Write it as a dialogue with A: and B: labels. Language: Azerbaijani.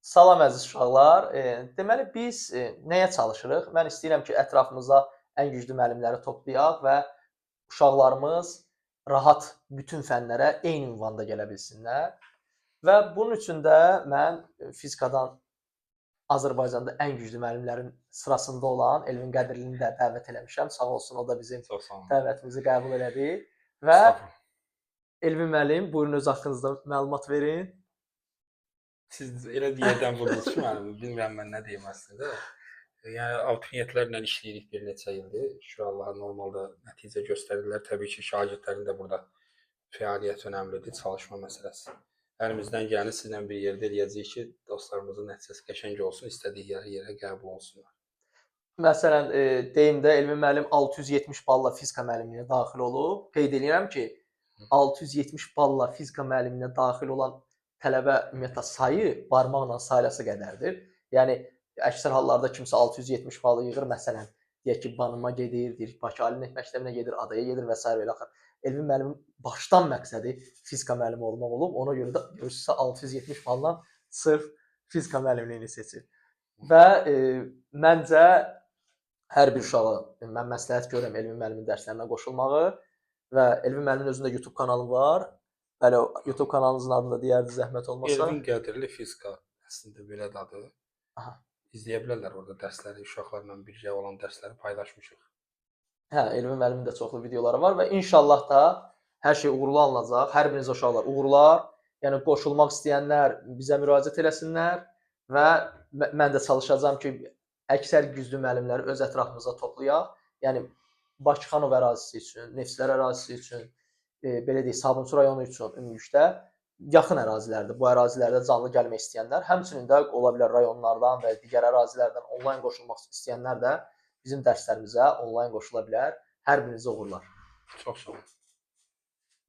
A: Salam əziz uşaqlar. Deməli biz nəyə çalışırıq? Mən istəyirəm ki, ətrafımıza ən güclü müəllimləri toplayaq və uşaqlarımız rahat bütün fənlərə eyni ünvanda gələ bilsinlər. Və bunun üçün də mən fizikadan Azərbaycanda ən güclü müəllimlərin sırasında olan Elvin Qədirlini də dəvət eləmişəm. Sağ olsun, o da bizim
B: Çox sağ olun.
A: dəvətimizi qəbul elədi. Və
B: Estağfurullah.
A: Elvin müəllim, buyurun öz haqqınızda məlumat verin.
B: Siz elə yerdən vurdunuz ki, mənim bilmirəm mən nə deyim əslində. Yəni abituriyentlərlə işləyirik bir neçə ildir. Şükür Allaha normalda nəticə göstərirlər. Təbii ki, şagirdlərin də burada fəaliyyəti önəmlidir, çalışma məsələsi. Əlimizdən gələni sizlə bir yerdə eləyəcəyik ki, dostlarımızın nəticəsi qəşəng olsun, istədiyi yerə qəbul olsunlar.
A: Məsələn, deyim də Elvin müəllim 670 balla fizika müəllimliyinə daxil olub. Qeyd edirəm ki, 670 balla fizika müəllimliyinə daxil olan tələbə ümumiyyətlə sayı barmaqla sayılası qədərdir. Yəni əksər hallarda kimsə 670 balı yığır, məsələn, deyək ki, Banıma gedir, deyir Bakı Ali Məktəbinə gedir, Adaya gedir və s. və axır. Elvin müəllimin başdan məqsədi fizika müəllimi olmaq olub. Ona görə də görürsünüzsə 670 balla sırf fizika müəllimliyini seçir. Və məncə hər bir uşağa mən məsləhət görürəm Elvin müəllimin dərslərinə qoşulmağı və Elvin müəllimin özündə YouTube kanalı var. Bəli, YouTube kanalınızın adını da deyərdi zəhmət olmasa.
B: Elvin Qədirli fizika əslində belə də adı.
A: Aha.
B: İzləyə bilərlər orada dərsləri, uşaqlarla birgə olan dərsləri paylaşmışıq.
A: Hə, Elvin müəllimin də çoxlu videoları var və inşallah da hər şey uğurlu alınacaq. Hər biriniz uşaqlar uğurlar. Yəni qoşulmaq istəyənlər bizə müraciət eləsinlər və mən də çalışacağam ki, əksər güclü müəllimləri öz ətrafımıza toplayaq. Yəni Bakıxanov ərazisi üçün, Neftçilər ərazisi üçün, belə deyək, Sabunçu rayonu üçün ümumilikdə yaxın ərazilərdir. Bu ərazilərdə canlı gəlmək istəyənlər, həmçinin də ola bilər rayonlardan və digər ərazilərdən onlayn qoşulmaq istəyənlər də bizim dərslərimizə onlayn qoşula bilər. Hər birinizə uğurlar.
B: Çox sağ olun.